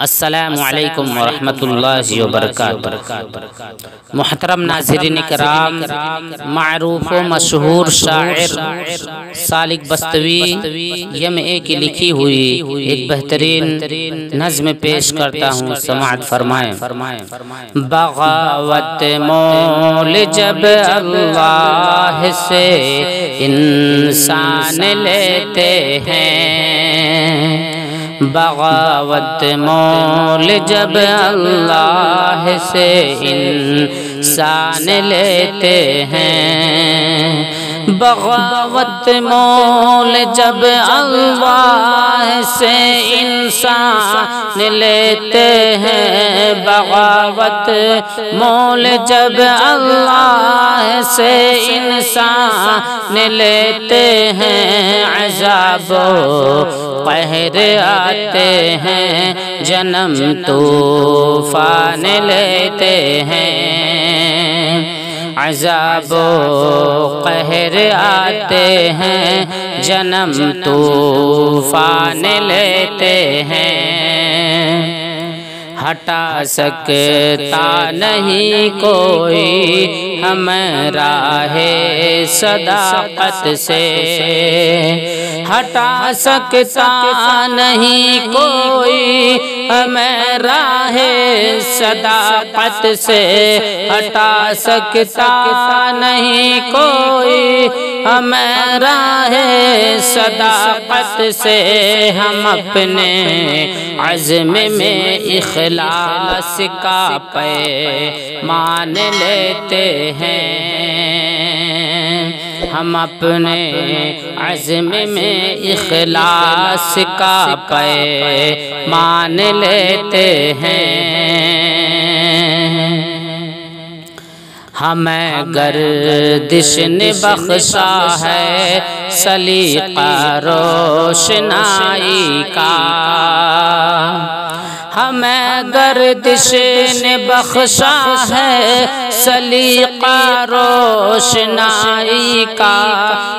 السلام علیکم ورحمۃ اللہ وبرکاتہ۔ محترم ناظرین کرام، معروف و مشہور شاعر سالک بستوی یم کی لکھی ہوئی ایک بہترین نظم پیش کرتا ہوں، سماعت فرمائیں۔ بغاوت مول جب اللہ سے انسان لیتے ہیں، بغاوت مول جب اللہ سے انسان لیتے ہیں، بغاوت مول جب اللہ سے انسان لیتے ہیں، بغاوت مول جب اللہ سے انسان لیتے ہیں، عذاب و قہر آتے ہیں، جنم طوفان لیتے ہیں، عذاب و قہر آتے ہیں، جنم طوفان لیتے ہیں، ہٹا سکتا نہیں کوئی ہمیں راہ صداقت سے، ہٹا سکتا نہیں کوئی ہمیں راہ صداقت سے، ہٹا سکتا نہیں کوئی ہمیں راہ صداقت سے، ہم اپنے عزم میں اخلاص کا پیمان لیتے ہیں، ہم اپنے عزم میں اخلاص کا پیمان لیتے ہیں، ہمیں گردش نے بخشا ہے سلیقہ روشنائی کا، ہمیں گردش نے بخشا ہے سلیقہ روشنائی کا،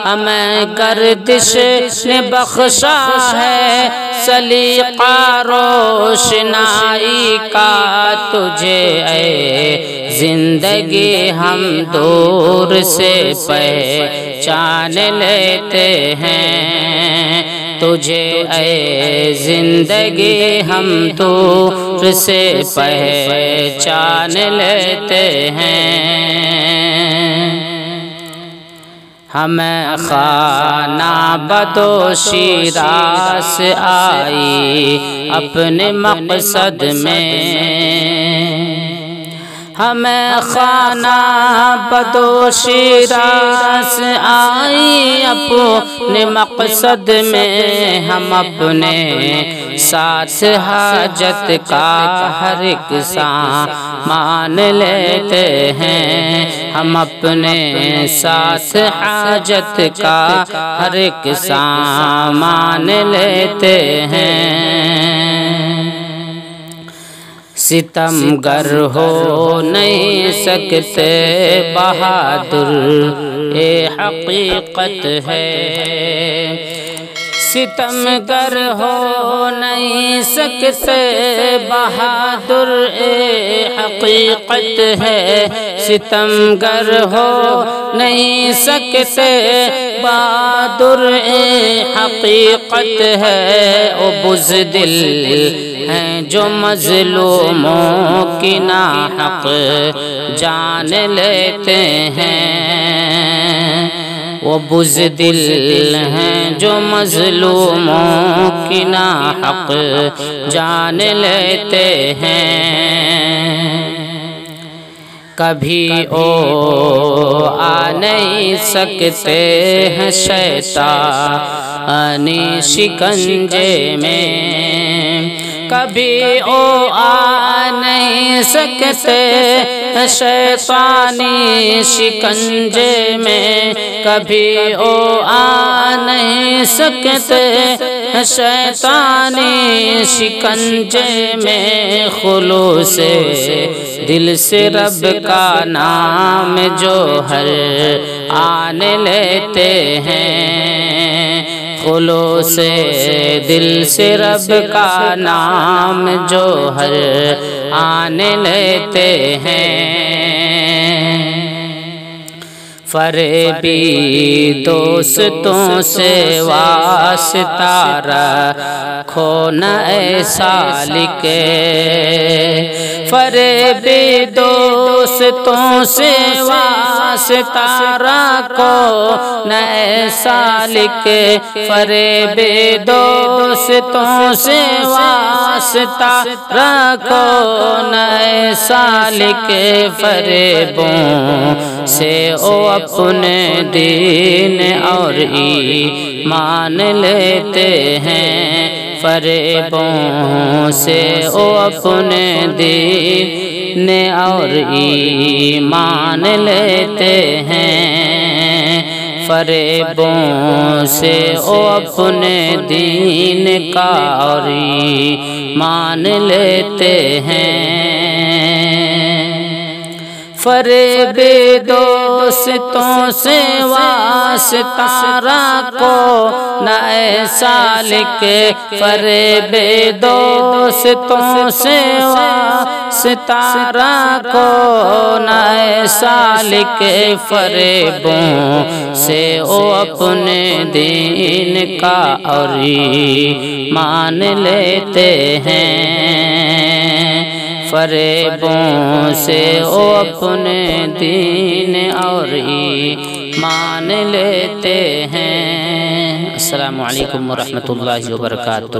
ہمیں گردش نے بخشا ہے سلیقہ روشنائی کا، تجھے اے زندگی ہم دور سے پہچان لیتے ہیں، تجھے اے زندگی ہم دور سے پہچان لیتے ہیں، ہمیں خانہ بدوشی راس آئی اپنے مقصد میں، ہمیں خانہ بدوشی راس آئی اپنے مقصد میں، ہم اپنے ساتھ حاجت کا ہر ایک سامان لیتے ہیں، ہم اپنے ساتھ حاجت کا ہر ایک سامان لیتے ہیں، ستم گر ہو نہیں سکتے بہادر یہ حقیقت ہے، ستم گر ہو نہیں سکتے بہادر یہ حقیقت ہے، ستم گر ہو نہیں سکتے بہادر یہ حقیقت ہے، او بزدل ہیں جو مظلوموں کی ناحق جان لیتے ہیں، وہ بزدل ہیں جو مظلوموں کی ناحق جان لیتے ہیں، کبھی آ نہیں سکتے ہیں شیطانی شکنجے میں، کبھی آ نہیں سکتے شیطانی شکنجے میں، کبھی آ نہیں سکتے شیطانی شکنجے میں، خلوص دل سے رب کا نام جو ہر آن لیتے ہیں، خلوص دل سے رب کا نام جو ہر آنے لیتے ہیں، فریبی دوستوں سے واسطہ رکھو نہ اے سالک، فریبی دوستوں سے واسطہ رکھو نہ اے سالک، فریبی دوستوں سے واسطہ رکھو نہ اے سالک، فریبوں سے او اپنے دین اور ایمان لیتے ہیں، فریبوں سے او اپنے دین اور ایمان لیتے ہیں، فریبوں سے او اپنے دین کا اور ایمان لیتے ہیں، فریب دوستوں سے واسطہ رکھو نہ اے سالک، فریب دوستوں سے واسطہ رکھو نہ اے سالک، فریبوں سے او اپنے دین کا اور ایمان لیتے ہیں، فریبوں سے او اپنے دین اور ایمان لیتے ہیں۔ السلام علیکم ورحمۃ اللہ وبرکاتہ۔